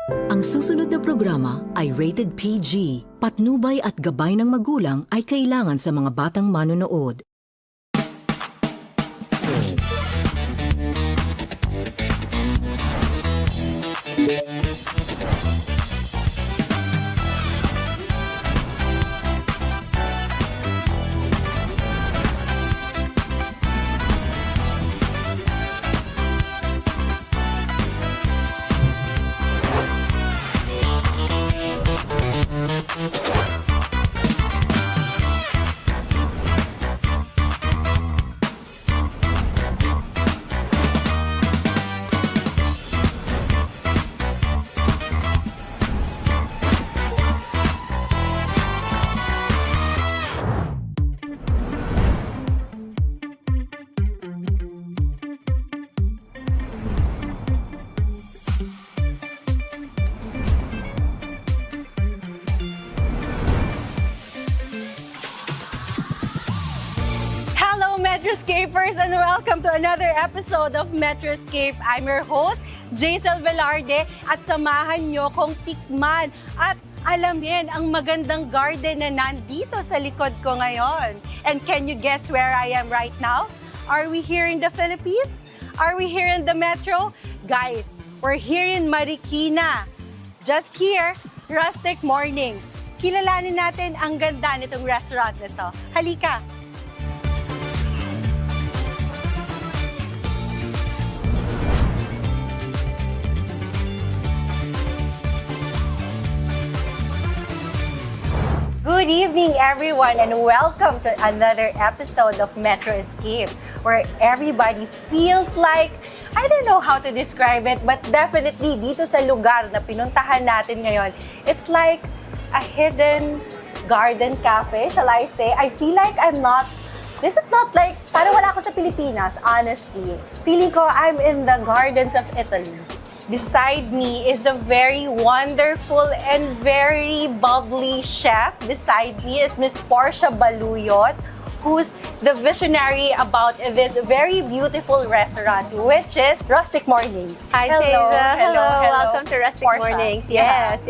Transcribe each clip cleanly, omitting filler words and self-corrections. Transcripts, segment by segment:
Ang susunod na programa ay rated PG. Patnubay at gabay ng magulang ay kailangan sa mga batang manonood. Metroscapers, and welcome to another episode of Metroscape. I'm your host, Jazel Velarde, at samahan nyo kong tikman at alamin ang magandang garden na nandito sa likod ko ngayon. And can you guess where I am right now? Are we here in the Philippines? Are we here in the Metro? Guys, we're here in Marikina. Just here, Rustic Mornings. Kilalanin natin ang ganda nitong restaurant na to. Halika! Good evening, everyone, and welcome to another episode of Metro Escape, where everybody feels like, I don't know how to describe it, but definitely dito sa lugar na pinuntahan natin ngayon, it's like a hidden garden cafe, shall I say. I feel like this is not like, parang wala ako sa Pilipinas, honestly. Feeling ko I'm in the gardens of Italy. Beside me is a very wonderful and very bubbly chef. Beside me is Miss Portia Baluyot, who's the visionary about this very beautiful restaurant, which is Rustic Mornings. Hi, Hello. Jazel. Hello. Welcome to Rustic Portia. Mornings. Yes.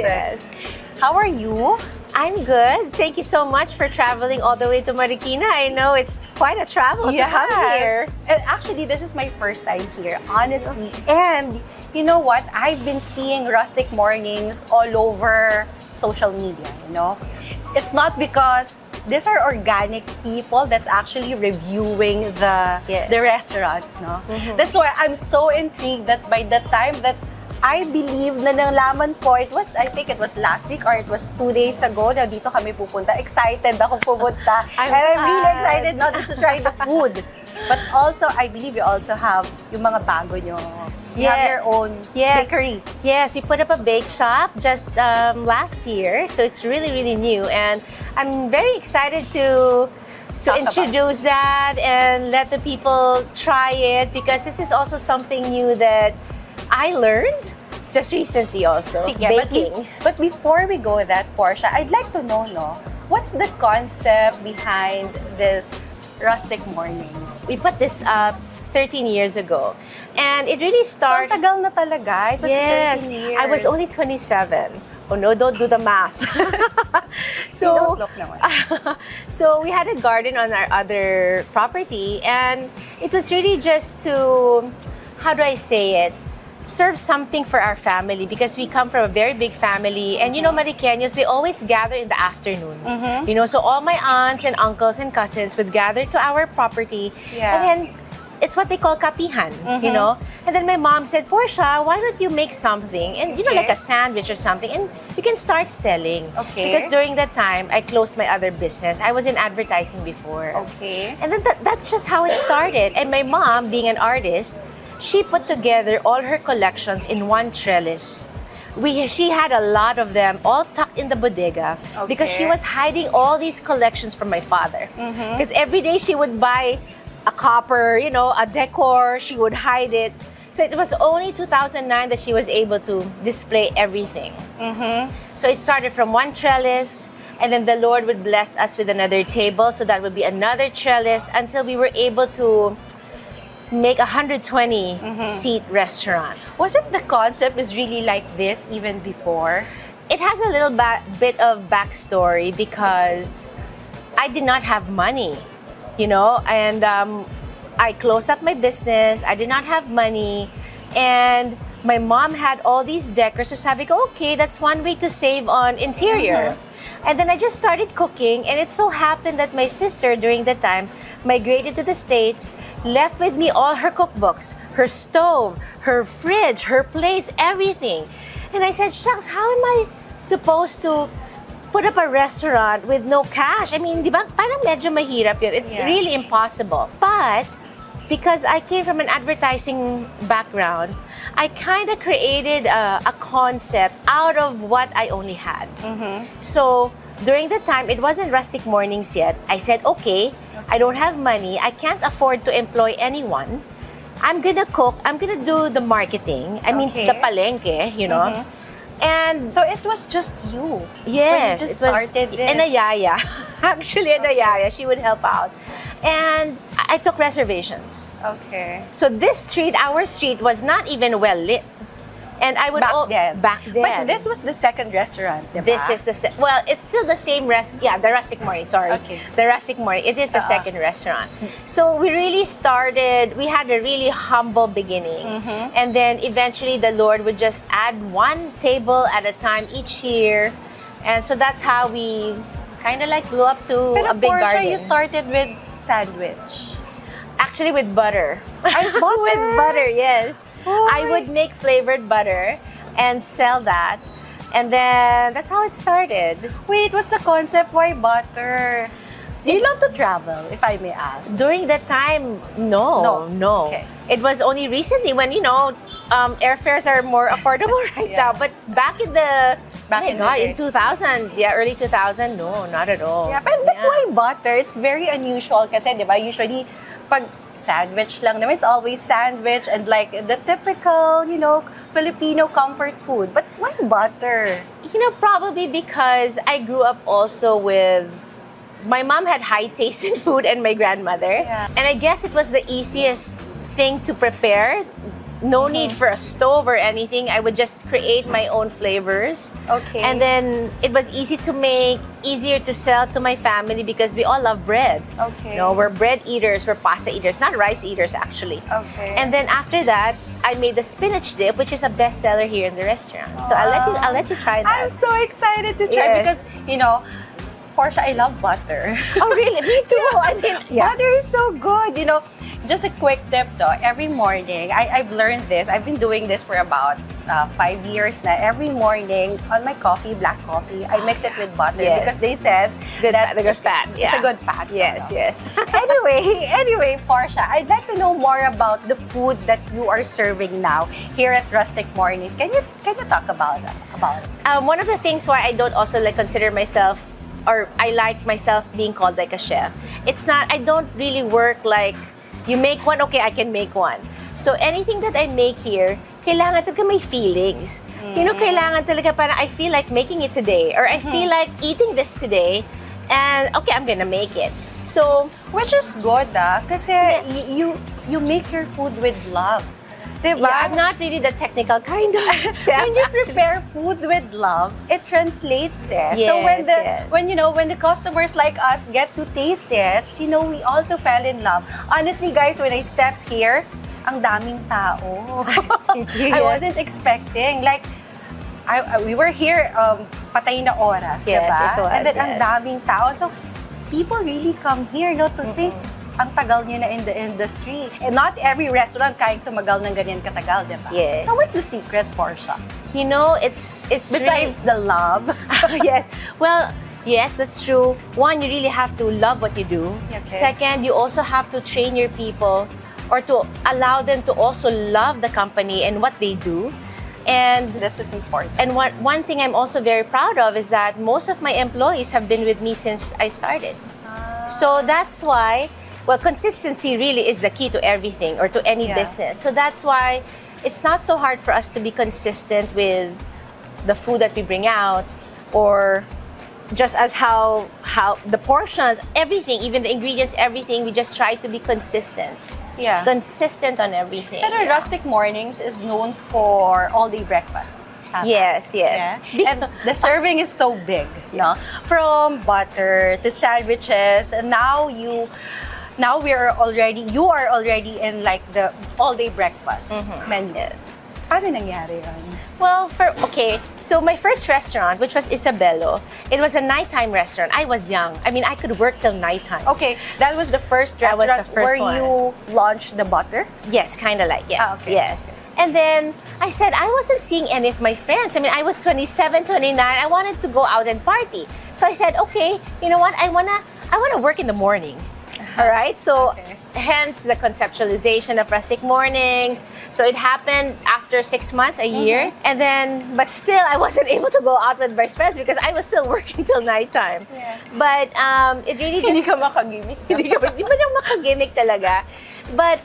How are you? I'm good. Thank you so much for traveling all the way to Marikina. I know it's quite a travel to come here. And actually, this is my first time here, honestly. And you know what? I've been seeing Rustic Mornings all over social media, you know? It's not because these are organic people that's actually reviewing the restaurant, no? Mm-hmm. That's why I'm so intrigued that by the time that I believe na nalaman ko, I think it was last week or it was 2 days ago na dito kami pupunta. Excited ako pupunta. I'm really excited not just to try the food. But also, I believe you also have yung mga bago nyo. You have your own bakery. Yes, we put up a bake shop just last year. So it's really, really new. And I'm very excited to introduce that and let the people try it, because this is also something new that I learned just recently also, baking. But before we go that, Portia, I'd like to know, what's the concept behind this Rustic Mornings? We put this up 13 years ago. And it really started... So, tagal na talaga. It was 13 years. I was only 27. Oh no, don't do the math. So, don't look naman. So we had a garden on our other property, and it was really just to, how do I say it? Serve something for our family, because we come from a very big family, and you know, Mariqueños, they always gather in the afternoon. You know, so all my aunts and uncles and cousins would gather to our property, and then it's what they call kapihan, you know. And then my mom said, Portia, why don't you make something, and you know, like a sandwich or something, and you can start selling. Because during that time, I closed my other business. I was in advertising before. And then that's just how it started. And my mom, being an artist, she put together all her collections in one trellis. She had a lot of them all tucked in the bodega, because she was hiding all these collections from my father. Because every day she would buy a copper, you know, a decor, she would hide it. So it was only 2009 that she was able to display everything. So it started from one trellis, and then the Lord would bless us with another table, so that would be another trellis, until we were able to make a 120-seat restaurant. Was it the concept is really like this even before? It has a little bit of backstory because I did not have money, and I closed up my business. I did not have money, and my mom had all these decors. So sabi ko, okay, that's one way to save on interior. And then I just started cooking, and it so happened that my sister during that time migrated to the States, left with me all her cookbooks, her stove, her fridge, her plates, everything. And I said, shucks, how am I supposed to put up a restaurant with no cash? I mean, di ba, parang medyo mahirap yun. It's really impossible. But because I came from an advertising background, I kind of created a concept out of what I only had. So during the time, it wasn't Rustic Mornings yet. I said, okay, I don't have money. I can't afford to employ anyone. I'm gonna cook. I'm gonna do the marketing. I mean, the palengke, And So it was just you. yes, when you just it was started this. and a yaya. Actually, and a yaya. She would help out. And I took reservations. Okay. So this street, our street, was not even well lit. And I would back then. But this was the second restaurant, diba? This is well, it's still the same the Rustic Morning, sorry. Okay. The Rustic Morning. It is the second restaurant. So we really started, we had a really humble beginning. And then eventually the Lord would just add one table at a time each year. And so that's how we kind of like blew up to Pero a big Portia, garden. you started with sandwich. Actually with butter. Butter? With butter, yes. Oh, I would make flavored butter and sell that. And then that's how it started. Wait, what's the concept? Why butter? Do you love to travel, if I may ask? During that time, no. Okay. It was only recently when, airfares are more affordable right now. But back in the, in 2000, early 2000, no, not at all. Yeah, but why butter? It's very unusual kasi, di ba, usually, pag sandwich lang naman, it's always sandwich and like the typical, Filipino comfort food. But why butter? Probably because I grew up also with, my mom had high taste in food and my grandmother. Yeah. And I guess it was the easiest thing to prepare. No need for a stove or anything. I would just create my own flavors. Okay. And then it was easy to make, easier to sell to my family because we all love bread. Okay. We're bread eaters, we're pasta eaters, not rice eaters actually. Okay. And then after that, I made the spinach dip, which is a bestseller here in the restaurant. So I'll let you try that. I'm so excited to try Yes. because, Portia, I love butter. Oh really? Me too. I mean, Butter is so good, Just a quick tip though, every morning, I've learned this. I've been doing this for about 5 years now. Every morning on my coffee, black coffee, I mix it with butter Yes. because they said It's good. The good fat. it's a good fat. Yes, yes. Anyway, Portia, I'd like to know more about the food that you are serving now here at Rustic Mornings. Can you talk about it? One of the things why I don't also consider myself, or I like myself being called like a chef. It's not. I don't really work like you make one. Okay, I can make one. So anything that I make here, kailangan talaga may feelings. Kailangan talaga parang I feel like making it today, or I feel like eating this today, and okay, I'm gonna make it. So Which is good, kasi you make your food with love. Diba? yeah, I'm not really the technical kind of chef. When you actually. prepare food with love, it translates it. So Yes, when the customers like us get to taste it, we also fell in love. Honestly, guys, when I step here, ang daming tao. I wasn't expecting. Like, we were here patay na oras, Yes, diba? it was, And then ang yes. daming tao. So people really come here, to think ang tagal niya na in the industry. And not every restaurant kayang tumagal ng ganyan katagal, diba? Yes. So what's the secret, Portia? It's Besides the love. yes. Well, yes, that's true. One, you really have to love what you do. Okay. Second, you also have to train your people or to allow them to also love the company and what they do. And This is important. and one thing I'm also very proud of is that most of my employees have been with me since I started. So that's why, consistency really is the key to everything or to any Yeah. business. So that's why it's not so hard for us to be consistent with the food that we bring out, or just as how the portions, everything, even the ingredients, everything, we just try to be consistent. Yeah. Consistent on everything. Pero Rustic Mornings is known for all-day breakfast. Tama? Yes, yes. Yeah. And the serving is so big, no? From butter to sandwiches, and you are already in like the all-day breakfast menus. Paano nangyari yun? Well, so my first restaurant, which was Isabelo, it was a nighttime restaurant. I was young. I mean, I could work till nighttime. Okay, that was the first That was restaurant the first where one. you launched the butter? Yes, kind of like, yes, okay. yes. And then I said, I wasn't seeing any of my friends. I mean, I was 27, 29. I wanted to go out and party. So I said, okay, you know what? I wanna work in the morning. All right, so hence the conceptualization of Rustic Mornings. So it happened after 6 months, a year. And then, but still, I wasn't able to go out with my friends because I was still working till nighttime. Yeah. But it really just... Hindi ka makagimik. Hindi mo nang makagimik talaga. But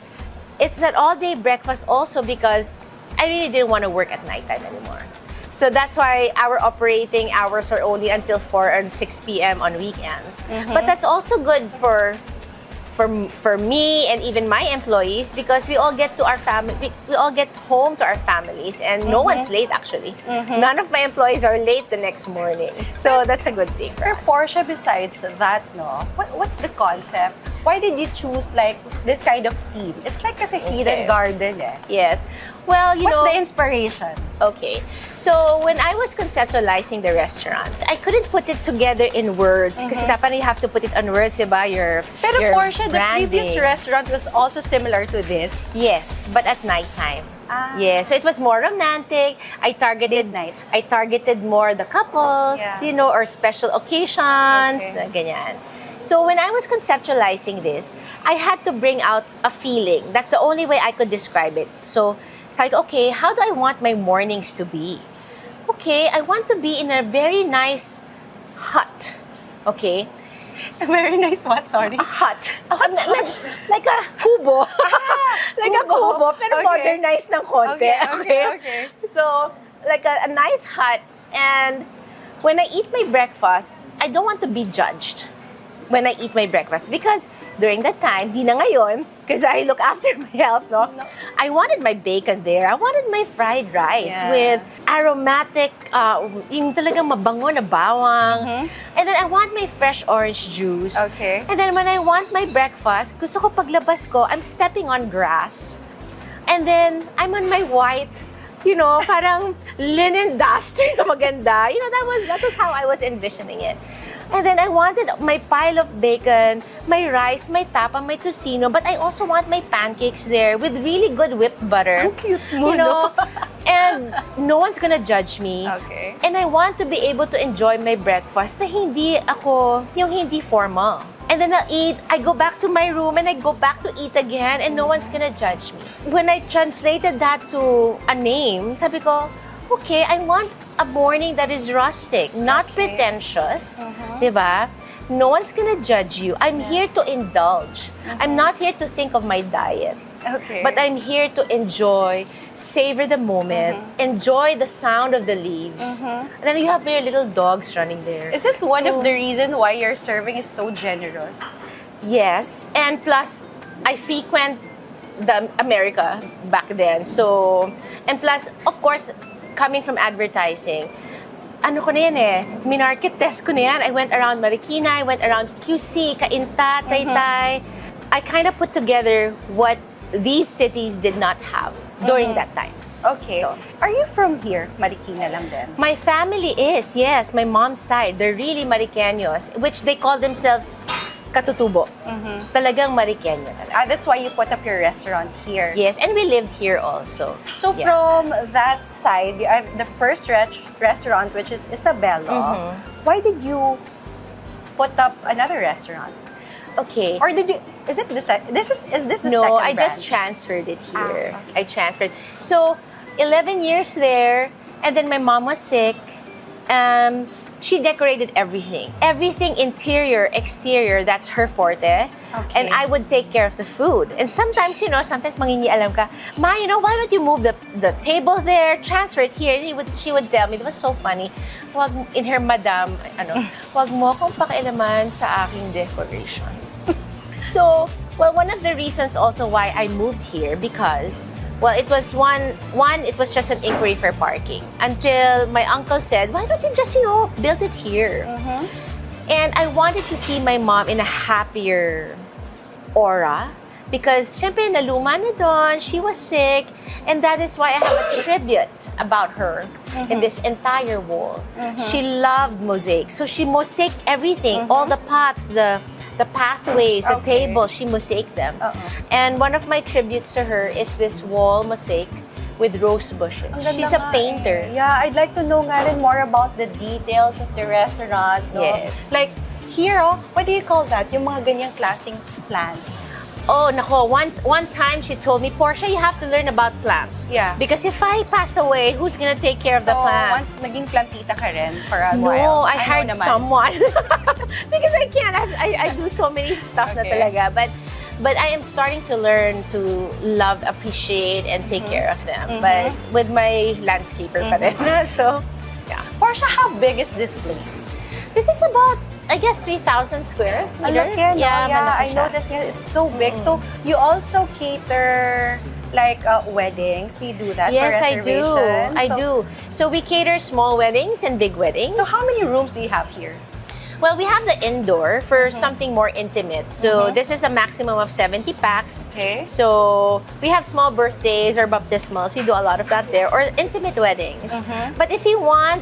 it's an all-day breakfast also because I really didn't want to work at nighttime anymore. So that's why our operating hours are only until 4 and 6 p.m. on weekends. But that's also good for me and even my employees because we all get to our family, we all get home to our families and no one's late actually. None of my employees are late the next morning. So that's a good thing for us. Portia, besides that, no, what's the concept? Why did you choose like this kind of theme? It's like a hidden garden, eh. Yes. Well, you know... What's the inspiration? Okay. So, when I was conceptualizing the restaurant, I couldn't put it together in words. Kasi dapat you have to put it on words, diba? Pero your Portia, the branding. previous restaurant was also similar to this. Yes, but at nighttime. Yeah, so it was more romantic. I targeted more the couples, you know, or special occasions, ganyan. So when I was conceptualizing this, I had to bring out a feeling. That's the only way I could describe it. So it's like, okay, how do I want my mornings to be? Okay, I want to be in a very nice hut. Okay? A very nice what? Sorry? A hut. Like a kubo. Like a kubo, pero modernized ng konti. Okay. So, like a nice hut. And when I eat my breakfast, I don't want to be judged when I eat my breakfast because during that time, di na ngayon, because I look after my health, no? I wanted my bacon there. I wanted my fried rice with aromatic, yung talagang mabango na bawang. And then I want my fresh orange juice. Okay. And then when I want my breakfast, gusto ko paglabas ko, I'm stepping on grass. And then I'm on my white, you know, parang linen duster na maganda. You know, that was how I was envisioning it. And then I wanted my pile of bacon, my rice, my tapa, my tocino, but I also want my pancakes there with really good whipped butter. Ang cute mo, you know, and no one's gonna judge me. Okay. And I want to be able to enjoy my breakfast na hindi formal. And then I'll eat, I go back to my room and I go back to eat again and no one's gonna judge me. When I translated that to a name, sabi ko, okay, I want a morning that is rustic, not pretentious, diba? No one's gonna judge you. I'm here to indulge. I'm not here to think of my diet. Okay. But I'm here to enjoy, savor the moment, enjoy the sound of the leaves. And then you have your little dogs running there. Is it one of the reasons why your serving is so generous? Yes, and plus, I frequent the America back then. So, and plus, of course, coming from advertising, ano ko na yan eh, minarket test ko na yan. I went around Marikina, I went around QC, Cainta, Taytay. I kind of put together what these cities did not have during that time. Okay. So, are you from here? Marikina lang din? my family is, yes, my mom's side. They're really Mariqueños, which they call themselves katutubo. Talagang Mariqueño talaga. That's why you put up your restaurant here. Yes, and we lived here also. So from that side, you have the first restaurant, which is Isabelo. Why did you put up another restaurant? Okay. Or did you? Is it is this the second No, I branch? just transferred it here. Okay. I transferred. So, 11 years there, and then my mom was sick. She decorated everything. Everything, interior, exterior, that's her forte. Okay. And I would take care of the food. And sometimes, sometimes mangingialam ka, Ma, why don't you move the table there, transfer it here? And she would tell me, it was so funny, in her madam, wag mo akong pakialaman sa aking decoration. So, Well, one of the reasons also why I moved here because, well, it was it was just an inquiry for parking until my uncle said, why don't you just, build it here? And I wanted to see my mom in a happier aura because syempre naluma na doon, she was sick, and that is why I have a tribute about her in this entire wall. She loved mosaic. So she mosaiced everything, all the pots, the pathways, the table, she mosaiced them. And one of my tributes to her is this wall mosaic with rose bushes. She's a painter. Yeah, I'd like to know nga rin more about the details of the restaurant. No? Yes. Like, here, what do you call that? Yung mga ganyang klaseng plants. Oh, nako. One time she told me, Portia, you have to learn about plants. Yeah. Because if I pass away, who's gonna take care of the plants? So, once naging plantita ka rin for a No, while? I hired someone. Because I can't. I do so many stuff na talaga. But I am starting to learn to love, appreciate, and take care of them. But with my landscaper pa rin. So, yeah. Portia, how big is this place? This is about, I guess, 3,000 square meter. Malaki, no? Yeah, I malaki know siya. this. It's so big. So, you also cater like weddings? Do you do that Yes, for I do. reservations? I do. So we cater small weddings and big weddings. So, how many rooms do you have here? Well, we have the indoor for something more intimate. So this is a maximum of 70 packs. Okay. So we have small birthdays or baptismals. We do a lot of that there, or intimate weddings. But if you want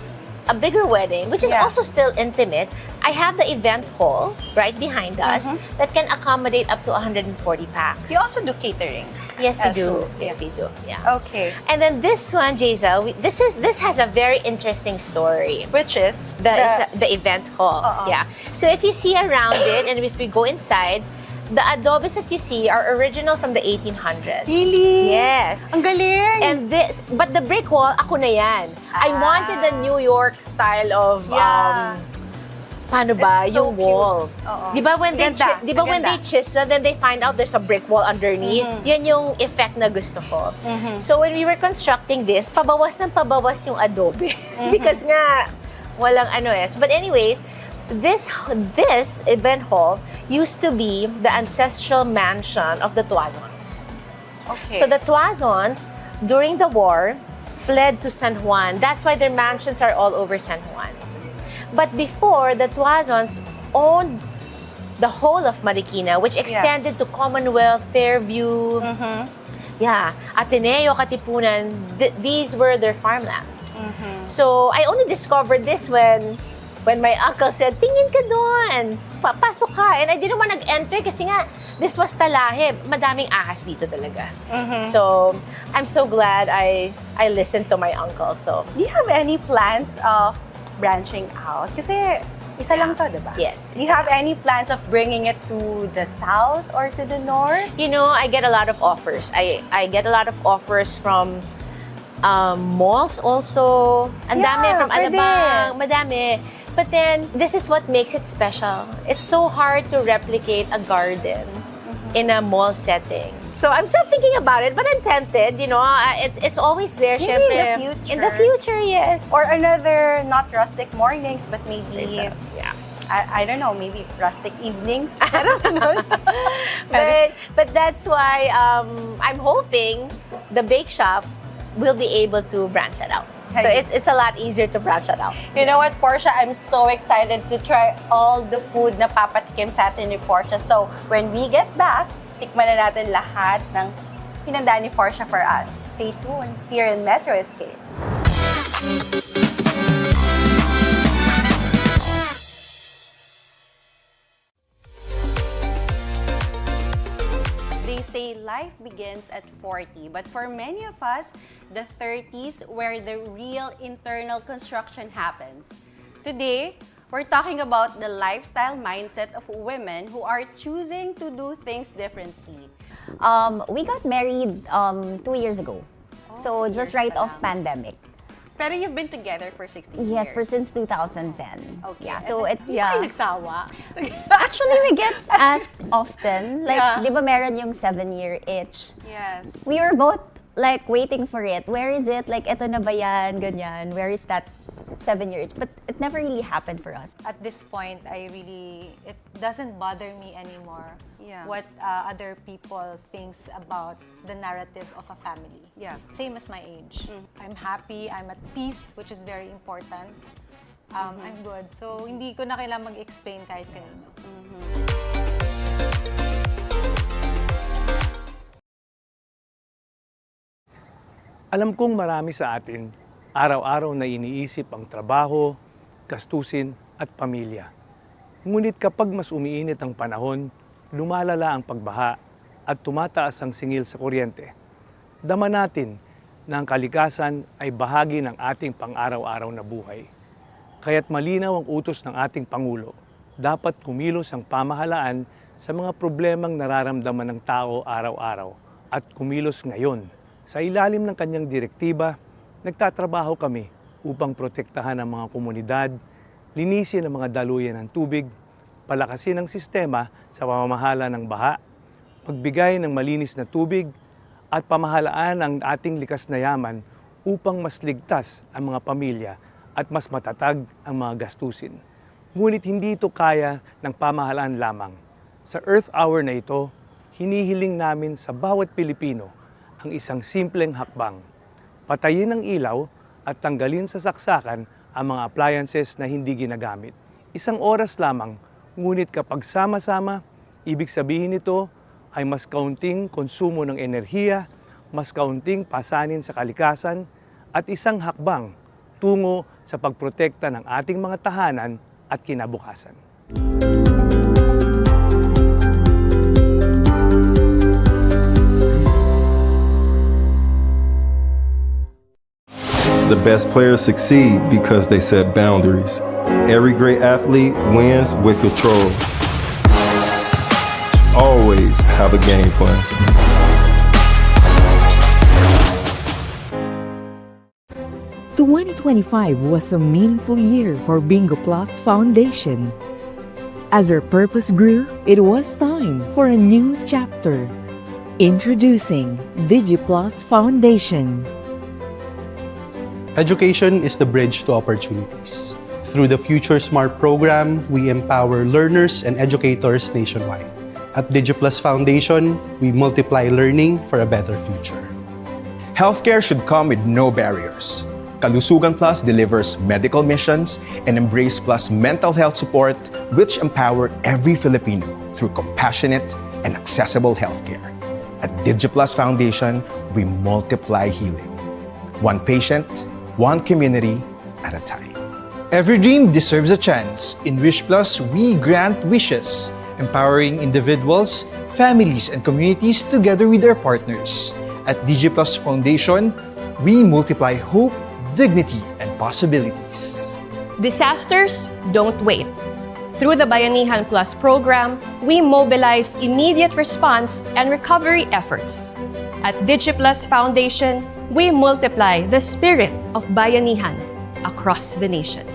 a bigger wedding, which is also still intimate, I have the event hall right behind us that can accommodate up to 140 packs. You also do catering? Yes, we do. well. Yes, we do. Yeah. Okay. And then this one, Jazel, this has a very interesting story. Which is? The event hall. Yeah. So if you see around it, and if we go inside, the adobes that you see are original from the 1800s. Really? Yes. Ang galing! And but the brick wall, ako na yan. I wanted the New York style of paano ba, It's so yung wall. cute. Di ba when they Maganda. when they chisel, then they find out there's a brick wall underneath. Yan yung effect na gusto ko. So when we were constructing this, pabawas ng pabawas yung adobe. Because nga, walang ano eh. But anyways, this event hall used to be the ancestral mansion of the Tuazons. Okay. So the Tuazons, during the war, fled to San Juan. That's why their mansions are all over San Juan. But before, the Tuazons owned the whole of Marikina, which extended to Commonwealth, Fairview, Ateneo, Katipunan. These were their farmlands. So I only discovered this when my uncle said, tingin ka doon, pasok ka. And I didn't want to enter kasi nga, this was Talahe. Madaming ahas dito talaga. So I'm so glad I listened to my uncle. So do you have any plans of branching out? Kasi isa lang to, diba? Yes. Do you have any plans of bringing it to the south or to the north? You know, I get a lot of offers. I get a lot of offers from malls also. Ang dami from pwede. Alabang, madami. But then, this is what makes it special. It's so hard to replicate a garden in a mall setting. So I'm still thinking about it, but I'm tempted. You know, it's always there. Maybe syempre. in the future. In the future, yes. Or another, not rustic mornings, but maybe, Yeah. I don't know, maybe rustic evenings? I don't know. But that's why I'm hoping the bake shop will be able to branch it out. So it's a lot easier to branch it out. You know what, Portia? I'm so excited to try all the food na papatikim sa atin ni Portia. So when we get back, tikman na natin lahat ng hinanda ni Portia for us. Stay tuned here in Metro Escape. They say life begins at 40, but for many of us, the 30s where the real internal construction happens. Today, we're talking about the lifestyle mindset of women who are choosing to do things differently. We got married 2 years ago. So just right off pandemic. Pero you've been together for 16 years. Yes, for since 2010. Okay. Yeah, so Hindi kayo nagsawa? Actually, we get asked often. Like, Yeah. di ba meron yung 7-year itch? Yes. We were both like waiting for it. Where is it? Like, eto na ba yan? Ganyan. Where is that 7 years, but it never really happened for us. At this point, it doesn't bother me anymore what other people thinks about the narrative of a family. Yeah. Same as my age. I'm happy, I'm at peace, which is very important. I'm good. So, hindi ko na kailangan mag-explain kahit kanino. Alam kong marami sa atin, araw-araw na iniisip ang trabaho, gastusin at pamilya. Ngunit kapag mas umiinit ang panahon, lumalala ang pagbaha at tumataas ang singil sa kuryente. Dama natin na ang kalikasan ay bahagi ng ating pang-araw-araw na buhay. Kaya't malinaw ang utos ng ating Pangulo. Dapat kumilos ang pamahalaan sa mga problemang nararamdaman ng tao araw-araw at kumilos ngayon. Sa ilalim ng kanyang direktiba, nagtatrabaho kami upang protektahan ang mga komunidad, linisin ang mga daluyan ng tubig, palakasin ang sistema sa pamamahala ng baha, pagbigay ng malinis na tubig, at pamahalaan ang ating likas na yaman upang mas ligtas ang mga pamilya at mas matatag ang mga gastusin. Ngunit hindi ito kaya ng pamahalaan lamang. Sa Earth Hour na ito, hinihiling namin sa bawat Pilipino ang isang simpleng hakbang. Patayin ang ilaw at tanggalin sa saksakan ang mga appliances na hindi ginagamit. Isang oras lamang, ngunit kapag sama-sama, ibig sabihin nito ay mas kaunting konsumo ng enerhiya, mas kaunting pasanin sa kalikasan, at isang hakbang tungo sa pagprotekta ng ating mga tahanan at kinabukasan. The best players succeed because they set boundaries. Every great athlete wins with control. Always have a game plan. The 2025 was a meaningful year for Bingo Plus Foundation. As our purpose grew, it was time for a new chapter. Introducing DigiPlus Foundation. Education is the bridge to opportunities. Through the Future Smart program, we empower learners and educators nationwide. At DigiPlus Foundation, we multiply learning for a better future. Healthcare should come with no barriers. Kalusugan Plus delivers medical missions, and Embrace Plus mental health support, which empower every Filipino through compassionate and accessible healthcare. At DigiPlus Foundation, we multiply healing. One patient, one community at a time. Every dream deserves a chance. In Wish Plus, we grant wishes, empowering individuals, families, and communities together with their partners. At DG Plus Foundation, we multiply hope, dignity, and possibilities. Disasters don't wait. Through the Bayanihan Plus program, we mobilize immediate response and recovery efforts. At DigiPlus Foundation, we multiply the spirit of Bayanihan across the nation.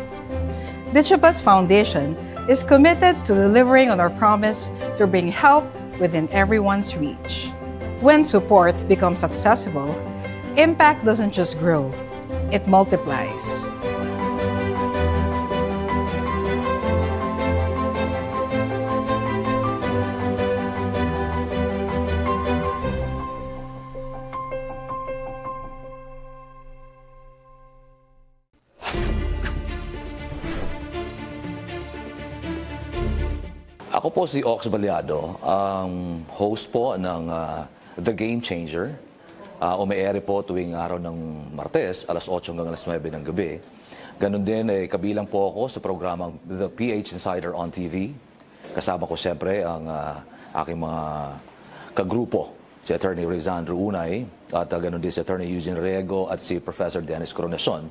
DigiPlus Foundation is committed to delivering on our promise to bring help within everyone's reach. When support becomes accessible, impact doesn't just grow, it multiplies. Ako po si Ox Baliado, ang host po ng The Game Changer. Ume-ere po tuwing araw ng Martes, alas 8 hanggang alas 9 ng gabi. Ganon din, kabilang po ako sa programang The PH Insider on TV. Kasama ko siyempre ang aking mga kagrupo, si Attorney Rizandro Unay, at ganon din si Attorney Eugene Riego at si Professor Dennis Coronacion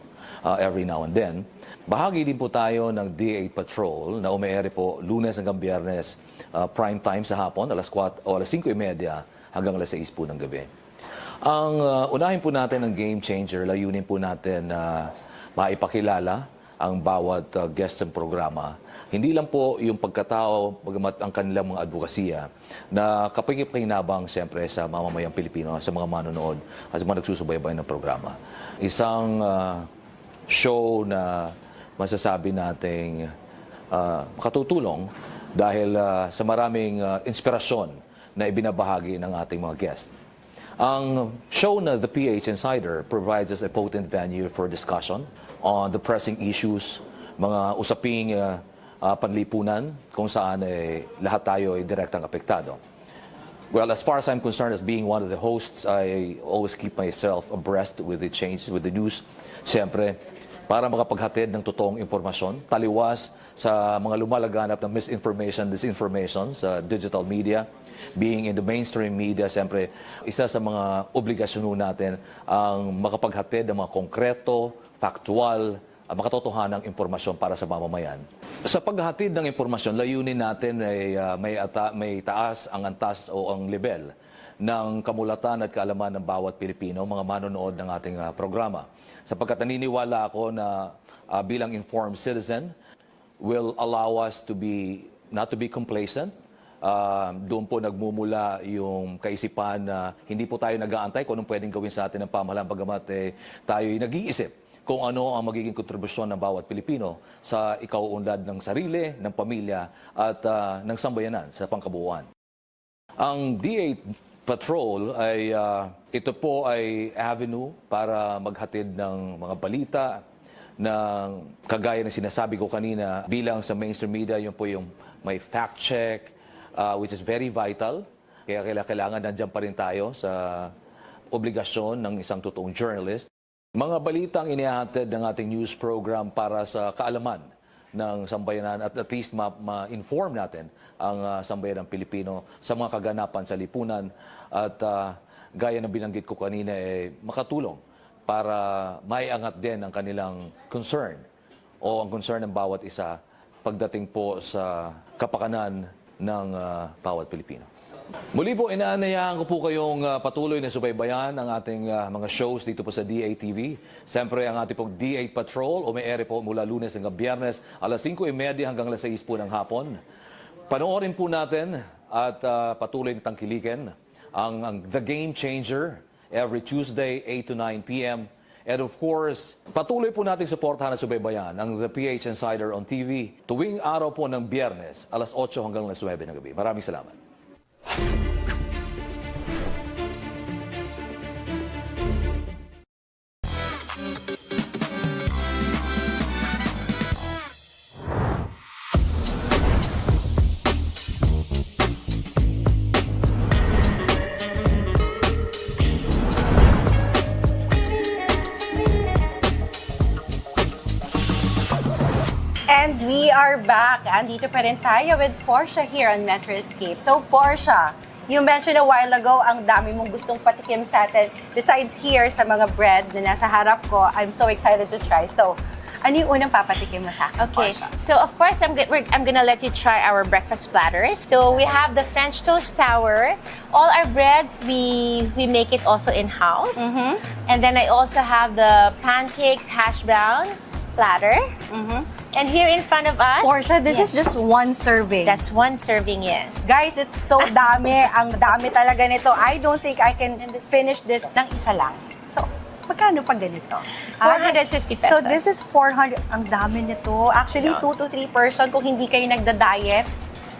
every now and then. Bahagi din po tayo ng D8 Patrol na ume-ere po Lunes hanggang Biyernes, prime time sa hapon, alas 5:30 hanggang alas 6 po ng gabi. Ang unahin po natin ng Game Changer, layunin po natin na maipakilala ang bawat guest ng programa. Hindi lang po yung pagkatao, bagamat ang kanilang mga advokasya, na kapag-pakinabang siyempre sa mamamayang Pilipino, sa mga manonood, at sa mga nagsusubaybay ng programa. Isang show na masasabi nating makatutulong dahil sa maraming inspirasyon na ibinabahagi ng ating mga guest. Ang show na The PH Insider provides us a potent venue for discussion on the pressing issues, mga usaping panlipunan kung saan lahat tayo ay direktang apektado. Well, as far as I'm concerned, as being one of the hosts, I always keep myself abreast with the changes, with the news. Siyempre, para makapaghatid ng totoong impormasyon, taliwas sa mga lumalaganap ng misinformation, disinformation sa digital media. Being in the mainstream media, siyempre, isa sa mga obligasyon natin ang makapaghatid ng mga konkreto, factual, makatotohanang impormasyon para sa mamamayan. Sa paghatid ng impormasyon, layunin natin ay may taas ang antas o ang level ng kamulatan at kaalaman ng bawat Pilipino, mga manonood ng ating programa. Sapagkat naniniwala ako na bilang informed citizen will allow us to be not to be complacent. Doon po nagmumula yung kaisipan na hindi po tayo nag-aantay kung anong pwedeng gawin sa atin ng pamahalaan, bagamat tayo'y nag-iisip kung ano ang magiging kontribusyon ng bawat Pilipino sa ikauunlad ng sarili, ng pamilya at ng sambayanan sa pangkabuuan. Ang D8 Patrol ay ito po ay avenue para maghatid ng mga balita ng kagaya ng sinasabi ko kanina bilang sa mainstream media, yun po yung may fact check, which is very vital. Kaya kailangan nandiyan pa rin tayo sa obligasyon ng isang totoong journalist. Mga balitang inihahatid ng ating news program para sa kaalaman ng sambayanan at least ma-inform natin ang sambayanang Pilipino sa mga kaganapan sa lipunan at gaya ng binanggit ko kanina makatulong para maiangat din ang kanilang concern o ang concern ng bawat isa pagdating po sa kapakanan ng bawat Pilipino. Muli po, inaanayahan ko po kayong patuloy na subaybayan ang ating mga shows dito po sa D8TV. Siyempre, ang ating pong D8 Patrol, umi-ere po mula Lunes hanggang Biyernes, alas 5:30 hanggang alas 6 po ng hapon. Panoorin po natin at patuloy na tangkilikin ang The Game Changer every Tuesday, 8 to 9 p.m. And of course, patuloy po natin suportahan at subaybayan ang The PH Insider on TV tuwing araw po ng Biyernes, alas 8 hanggang alas 9 ng gabi. Maraming salamat. And we are back. Andito pa rin tayo with Portia here on Metro Escape. So Portia, you mentioned a while ago ang dami mong gustong patikim sa atin. Besides here sa mga bread na nasa harap ko, I'm so excited to try. So, ano yung unang papatikim mo sa akin, Okay, Portia? so of course I'm gonna let you try our breakfast platters. So we have the French toast tower. All our breads we make it also in house. And then I also have the pancakes hash brown platter. And here in front of us, Portia, this is just one serving. That's one serving, yes. Guys, it's so dami. Ang dami talaga nito. I don't think I can finish this ng isa lang. So, magkano pag ganito? 450 pesos. So, this is 400. Ang dami nito. Actually, 2 to 3 person kung hindi kayo nagda-diet.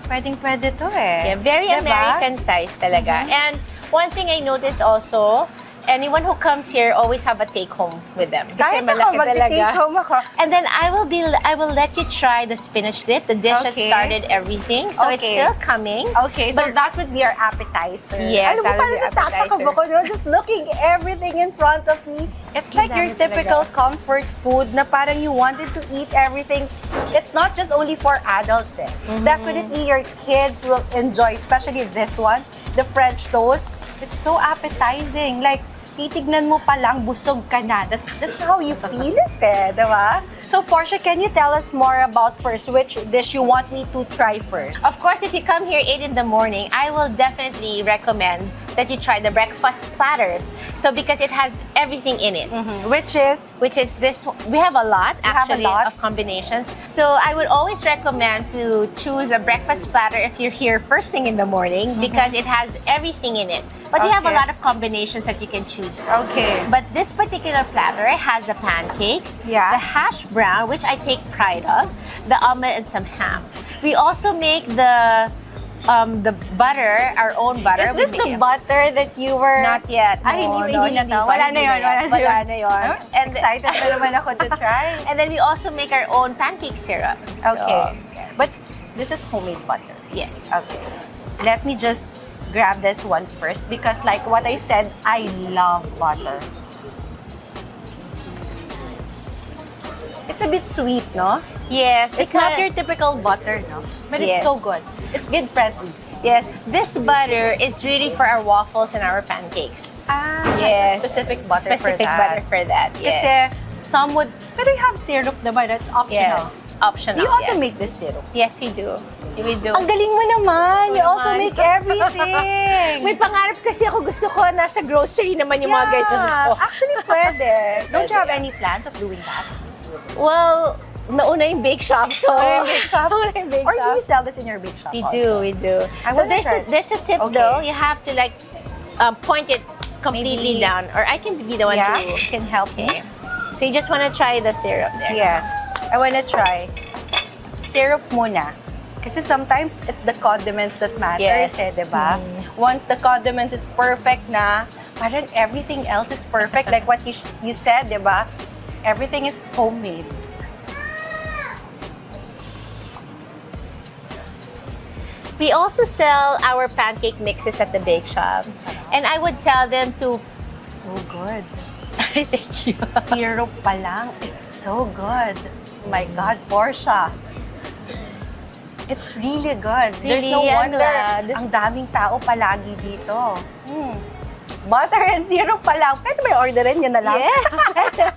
Pwedeng-pwede to Yeah, very Diba? American size talaga. And one thing I noticed also, anyone who comes here always have a take home with them. Kasi Kahit malaki ako, mag-take home ako. And then I will let you try the spinach dip. The dish has Okay. started everything, so it's Okay. still coming. Okay, so that would be our appetizer. Yes, Alam mo, that would parang be natatakam appetizer. ako, diba? Just looking everything in front of me. It's like your Dami typical talaga. comfort food na parang you wanted to eat everything. It's not just only for adults Definitely your kids will enjoy, especially this one, the French toast. It's so appetizing. Like, titignan mo pa lang, busog ka na. That's how you feel it diba? So, Portia, can you tell us more about first which dish you want me to try first? Of course, if you come here 8 in the morning, I will definitely recommend that you try the breakfast platters. So because it has everything in it. Which is this. We have a lot actually a lot of combinations. So I would always recommend to choose a breakfast platter if you're here first thing in the morning because it has everything in it. But we have a lot of combinations that you can choose from. Okay. But this particular platter has the pancakes, the hash brown, which I take pride of, the omelet and some ham. We also make the butter, our own butter. Is this the butter that you were... Not yet. Hindi na to. Wala na yun. And excited na naman ako to try. And then we also make our own pancake syrup. Okay. But this is homemade butter. Yes. Okay. Let me just grab this one first because like what I said, I love butter. It's a bit sweet, no? Yes. It's not your typical butter, no? But it's so good. It's kid friendly. Yes. This butter is really for our waffles and our pancakes. Yes. It's a specific butter Specific for that. butter for that, yes. Kasi some would... Pero you have syrup naman, that's optional. Yes. Optional, You also yes. make this syrup? Yes, we do. We do. Ang galing mo naman! You also make everything! May pangarap kasi ako, gusto ko nasa grocery naman yung mga ganito. Actually, pwede. Don't you have any plans of doing that? Well, nauna yung bake shop, so... Nauna yung bake shop? Or do you shop. sell this in your bake shop We also? do. I So wanna try. there's a tip though. You have to like point it completely down, or I can be the one Yeah? to You can help me. So you just want to try the syrup there. Yes. I wanna try. Syrup muna. Kasi sometimes it's the condiments that matters, Yes. diba? Once the condiments is perfect na, parang everything else is perfect. Like what you said, diba? Everything is homemade. We also sell our pancake mixes at the bake shop. And I would tell them to... So good. Thank you. Syrup pa lang, it's so good. Oh my God, Portia. It's really good. There's no Really, I'm wonder glad. ang daming tao palagi dito. Butter and syrup pa lang. Pwede ba orderin yun na lang? Yeah.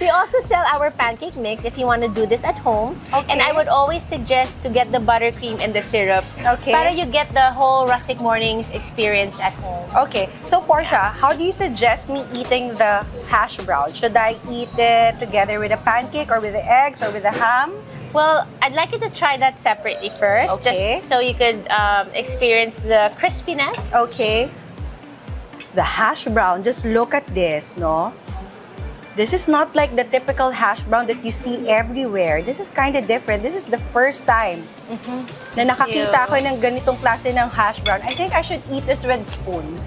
We also sell our pancake mix if you want to do this at home. Okay. And I would always suggest to get the buttercream and the syrup. Okay. Para you get the whole Rustic Mornings experience at home. Okay, so Portia, how do you suggest me eating the hash brown? Should I eat it together with a pancake or with the eggs or with the ham? Well, I'd like you to try that separately first, Okay. just so you could experience the crispiness. Okay. The hash brown, just look at this, no? This is not like the typical hash brown that you see everywhere. This is kind of different. This is the first time na nakakita ako ng ganitong klase ng hash brown. I think I should eat this with spoon.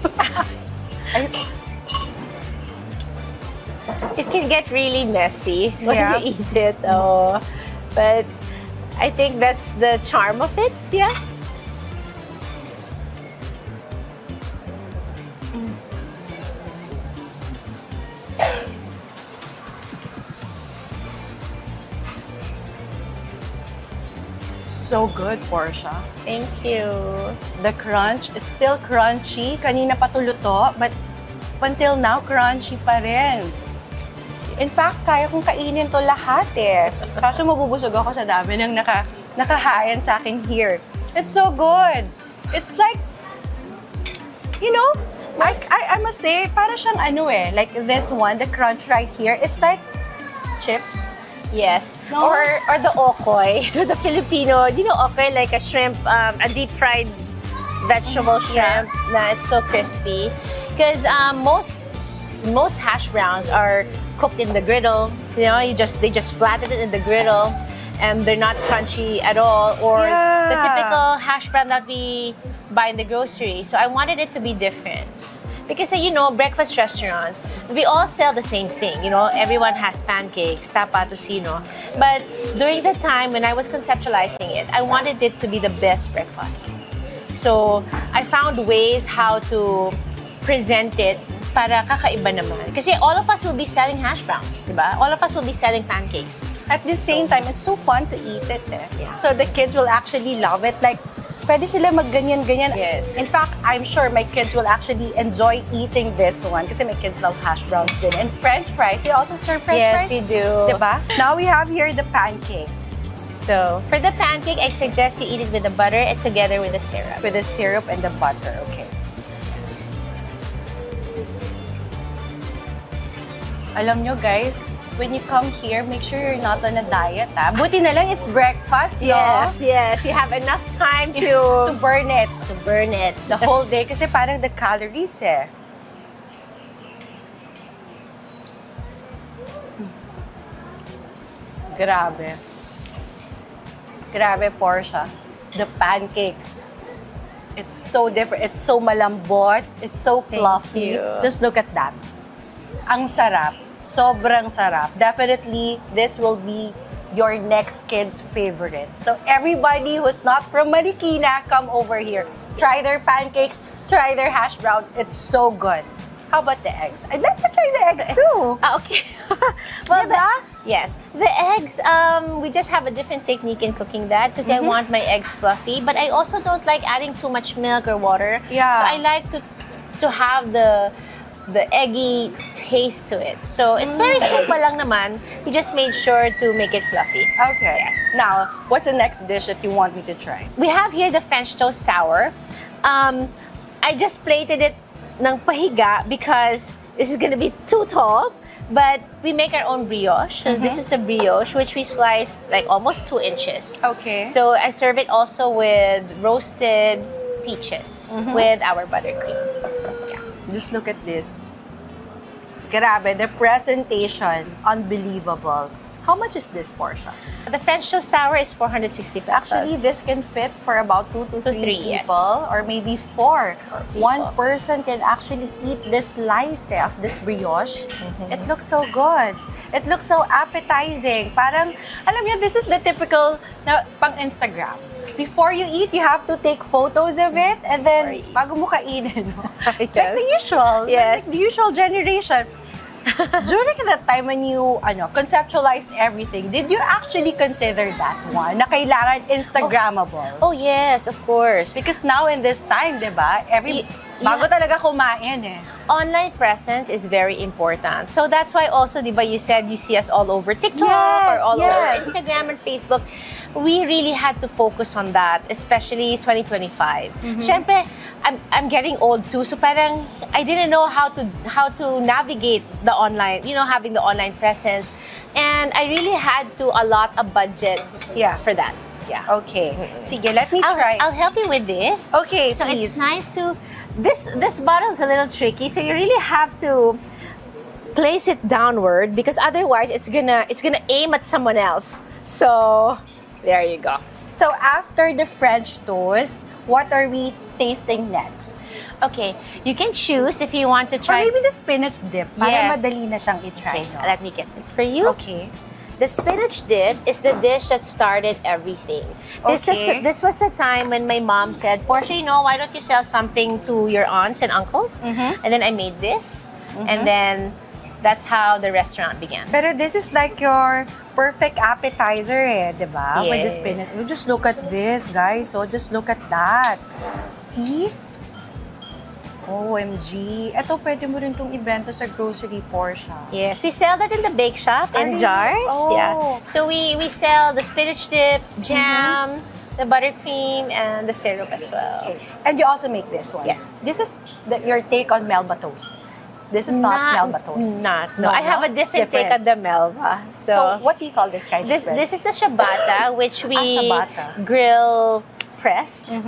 It can get really messy when Yeah. you eat it, though. But I think that's the charm of it, yeah? So good, Portia. Thank you. The crunch, it's still crunchy. Kanina pa tuluto, but until now, crunchy pa rin. In fact, kaya kong kainin to lahat eh. Kaso mabubusog ako sa dami ng nakahain sa akin here. It's so good. It's like, you know, I must say, para siyang ano eh, like this one, the crunch right here, it's like chips. Yes. No? Or the okoy, the Filipino, you know okoy, like a shrimp, a deep fried vegetable shrimp. Na it's so crispy. Because most hash browns are cooked in the griddle. You know, they just flatten it in the griddle, and they're not crunchy at all. Or the typical hash brown that we buy in the grocery. So I wanted it to be different. Because, you know, breakfast restaurants, we all sell the same thing. You know, everyone has pancakes, tapa, tocino. But during the time when I was conceptualizing it, I wanted it to be the best breakfast. So I found ways how to present it para kakaiba naman. Kasi all of us will be selling hash browns, di ba? All of us will be selling pancakes. At the same time, it's so fun to eat it eh. Yeah. So the kids will actually love it. Like, pwede sila magganyan-ganyan. Yes. In fact, I'm sure my kids will actually enjoy eating this one kasi my kids love hash browns din. And French fries, they also serve French fries. Yes, we do. Diba? Now we have here the pancake. So for the pancake, I suggest you eat it with the butter and together with the syrup. With the syrup and the butter, okay. Alam nyo guys, when you come here, make sure you're not on a diet, ha? Buti na lang it's breakfast, no? Yes, yes. You have enough time to burn it. To burn it. The whole day. Kasi parang the calories, eh. Grabe. Grabe, Portia. The pancakes. It's so different. It's so malambot. It's so fluffy. you. Just look at that. Ang sarap. Sobrang sarap. Definitely, this will be your next kid's favorite. So everybody who's not from Marikina, come over here. Try their pancakes. Try their hash brown. It's so good. How about the eggs? I'd like to try the eggs too. Okay. Well, Diba? yes. The eggs, we just have a different technique in cooking that because I want my eggs fluffy, but I also don't like adding too much milk or water. Yeah. So I like to have the eggy taste to it. So it's very simple lang naman. We just made sure to make it fluffy. Okay. Yes. Now, what's the next dish that you want me to try? We have here the French toast tower. I just plated it ng pahiga because this is gonna be too tall. But we make our own brioche. So this is a brioche which we slice like almost 2 inches. Okay. So I serve it also with roasted peaches with our buttercream. Yeah. Just look at this. Grabe, the presentation, unbelievable. How much is this, Portia? The French toast sour is 460 pesos. Actually, this can fit for about 2 to 3 yes. people, or maybe 4. One person can actually eat this slice of this brioche. It looks so good. It looks so appetizing. Parang, alam niyo, this is the typical na pang Instagram. Before you eat, you have to take photos of it, and then bago mo kainin. Like the usual. Yes. Like the usual generation. During that time when you conceptualized everything, did you actually consider that one na kailangan Instagrammable? Oh yes, of course. Because now in this time, di ba, bago talaga kumain eh. Online presence is very important. So that's why also, di ba, you said you see us all over TikTok Yes, or all yes. over Instagram and Facebook. We really had to focus on that, especially 2025. Siyempre, I'm getting old too, so parang I didn't know how to navigate the online, having the online presence. And I really had to allot a budget for that. Yeah. Okay. Sige, let me try. I'll help you with this. Okay, So please. it's nice to... This bottle is a little tricky, so you really have to place it downward because otherwise it's gonna aim at someone else. So there you go. So after the French toast, what are we tasting next? Okay, you can choose if you want to Or try. maybe the spinach dip, para Yes. madali na siyang i-try. Okay, no? let me get this for you. Okay. The spinach dip is the dish that started everything. Okay. This was the time when my mom said, Portia, why don't you sell something to your aunts and uncles? And then I made this, and then that's how the restaurant began. Pero this is like your perfect appetizer eh, di ba? With the Yes. spinach. Oh, just look at this, guys. So just look at that. See? OMG. Ito, pwede mo rin itong ibenta sa grocery, Portia. Yes, we sell that in the bake shop in really? jars. Oh. Yeah. So we sell the spinach dip, jam, the buttercream, and the syrup as well. Okay. And you also make this one? Yes. This is your take on Melba toast. This is not Melba toast. No, I have a different take on the Melba. So what do you call this kind of bread? This is the ciabatta, which we ciabatta. grill pressed.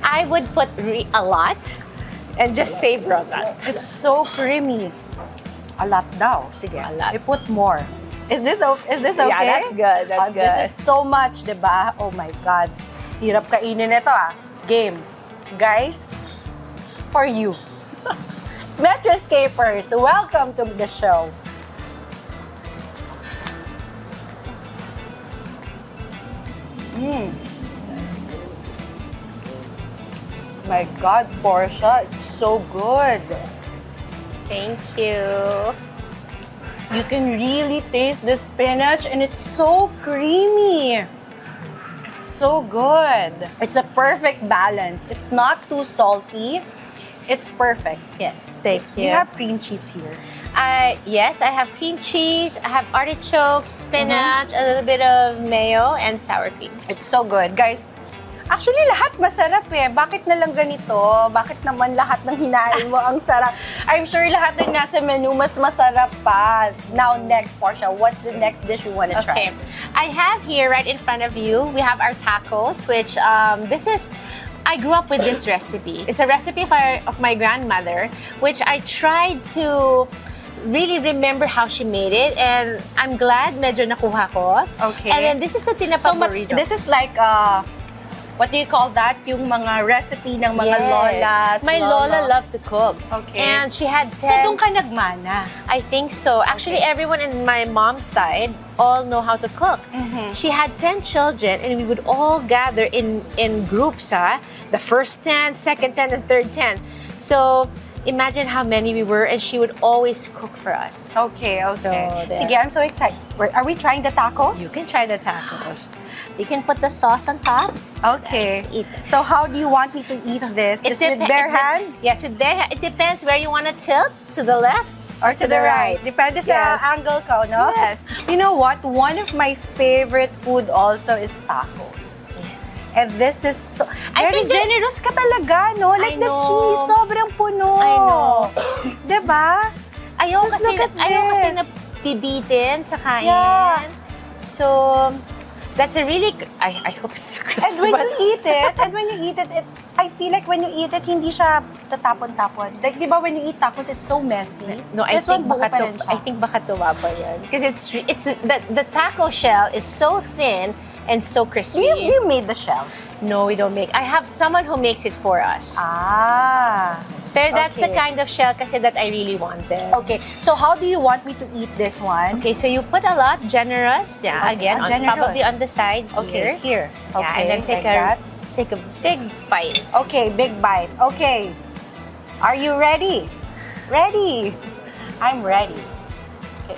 I would put a lot and just savor on that. It's so creamy. A lot daw. Sige. A lot. I put more. Is this okay? Yeah, that's good. That's good. This is so much, diba? Oh my God. Hirap kainin ito Game. Guys, for you. Metroscapers, welcome to the show. My God, Portia, it's so good. Thank you. You can really taste the spinach and it's so creamy. So good. It's a perfect balance. It's not too salty. It's perfect. Yes, thank you. You have cream cheese here. Yes, I have cream cheese, I have artichokes, spinach, a little bit of mayo, and sour cream. It's so good. Guys, Actually, lahat masarap eh. Bakit na lang ganito? Bakit naman lahat ng hinain mo ang sarap? I'm sure lahat ng nasa menu mas masarap pa. Now, next, Portia, what's the next dish you want to try? Okay. I have here right in front of you, we have our tacos, which I grew up with this recipe. It's a recipe of my grandmother, which I tried to really remember how she made it, and I'm glad medyo nakuha ko. Okay. And then this is the tinapa burrito. This is like, what do you call that? Yung mga recipe ng mga lolas. My lola loved to cook. Okay. And she had 10... So, doon ka nagmana? I think so. Actually, everyone in my mom's side all know how to cook. She had 10 children, and we would all gather in groups, the first 10, second 10, and third 10. So, imagine how many we were, and she would always cook for us. Okay, okay. So, Sige, I'm so excited. Are we trying the tacos? You can try the tacos. You can put the sauce on top. Okay. Eat it. So how do you want me to eat this? Just with bare hands? Yes, with bare hands. It depends where you want to tilt, to the left or to the right. Depende sa angle ko, no? Yes. You know what? One of my favorite food also is tacos. Yes. And this is so... I Very think generous ka talaga, no? Like the know. cheese, sobrang puno. I know. Diba? Ayaw Just kasi, look at ayaw kasi this. nabibitin sa kain. Yeah. So, that's a really... I hope it's crispy. And when you eat it, I feel like when you eat it, hindi siya tatapon-tapon. Like, di ba when you eat tacos, it's so messy. No, I This one, think buo pa rin siya. I think baka tuwa pa yan. Because the taco shell is so thin and so crispy. Do you made the shell? No, we don't make. I have someone who makes it for us. Ah. Pero that's the okay. kind of shell kasi that I really wanted. Okay, so how do you want me to eat this one? Okay, so you put a lot, generous. Yeah, Okay, again, generous. probably on the side. Okay, here. Yeah, Okay, and then like that. take a big bite. Okay, big bite. Okay. Are you ready? Ready. I'm ready. Okay.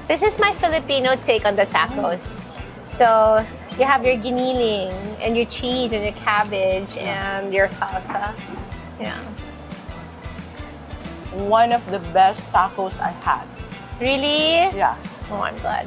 This is my Filipino take on the tacos. So you have your giniling and your cheese and your cabbage and your salsa. Yeah. One of the best tacos I had. Really? Yeah. Oh, I'm glad.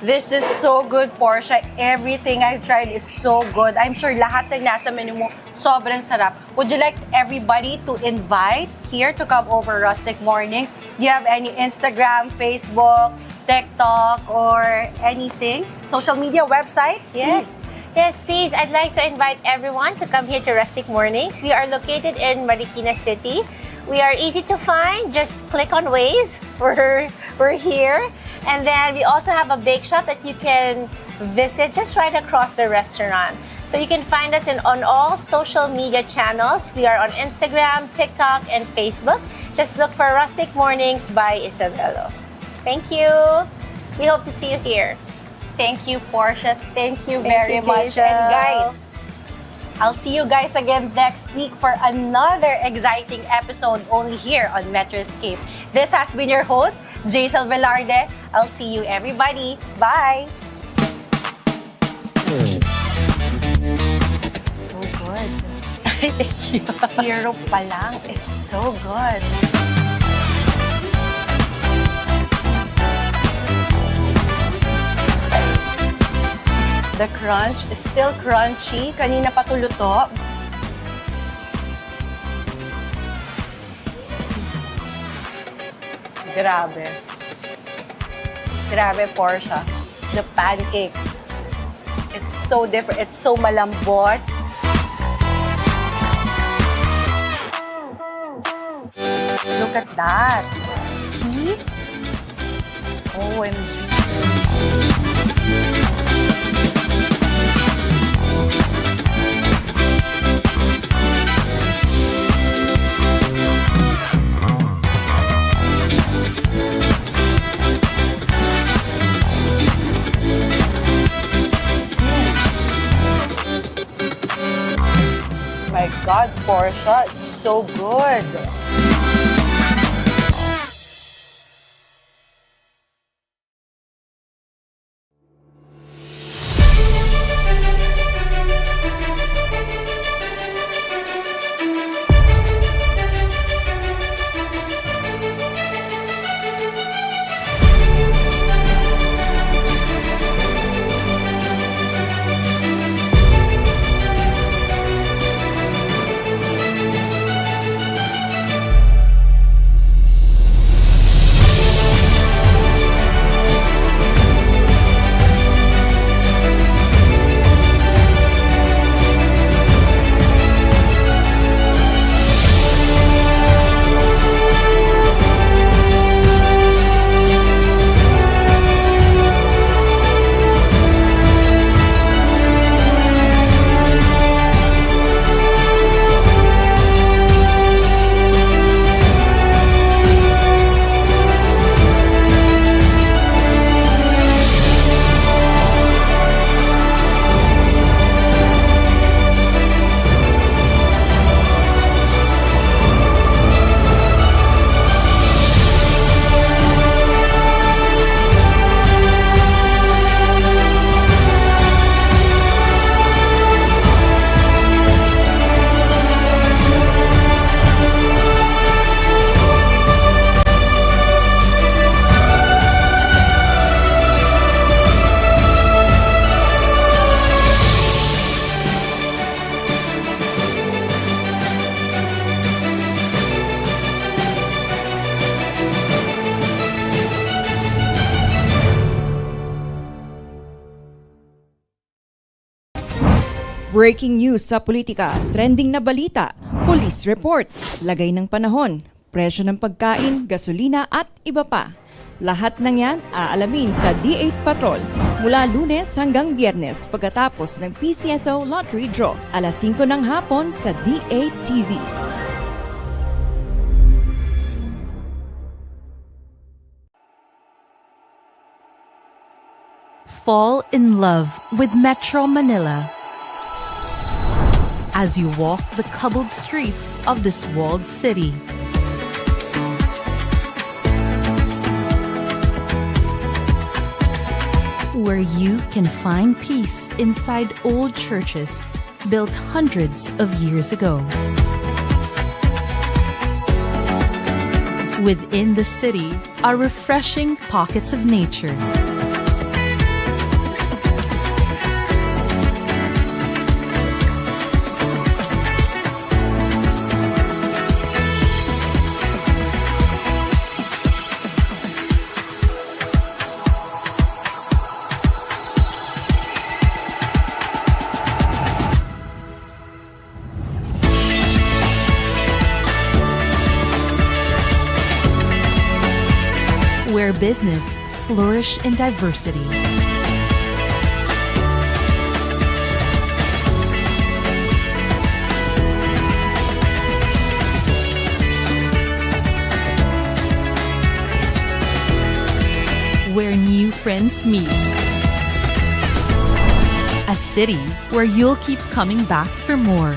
This is so good, Portia. Everything I've tried is so good. I'm sure lahat ng nasa menu mo, sobrang sarap. Would you like everybody to invite here to come over Rustic Mornings? Do you have any Instagram, Facebook, TikTok, or anything? Social media website? Yes. Yes, please. I'd like to invite everyone to come here to Rustic Mornings. We are located in Marikina City. We are easy to find. Just click on Waze. We're here. And then we also have a bake shop that you can visit just right across the restaurant. So you can find us on all social media channels. We are on Instagram, TikTok, and Facebook. Just look for Rustic Mornings by Isabelo. Thank you. We hope to see you here. Thank you, Portia. Thank you very much. Jazel. And guys, I'll see you guys again next week for another exciting episode only here on Metroscape. This has been your host, Jazel Velarde. I'll see you, everybody. Bye! It's so good. Thank you. Syrup pa lang. It's so good. The crunch, it's still crunchy. Kanina pa tuluto. Grabe. Grabe, Portia. The pancakes. It's so different. It's so malambot. Look at that. See? OMG. My God, Portia, it's so good. Breaking news sa politika, trending na balita, police report, lagay ng panahon, presyo ng pagkain, gasolina at iba pa. Lahat ng yan aalamin sa D8 Patrol mula Lunes hanggang Biyernes pagkatapos ng PCSO Lottery Draw, alas 5 ng hapon sa D8TV. Fall in love with Metro Manila as you walk the cobbled streets of this walled city. Where you can find peace inside old churches built hundreds of years ago. Within the city are refreshing pockets of nature. Where business flourish in diversity. Where new friends meet. A city where you'll keep coming back for more.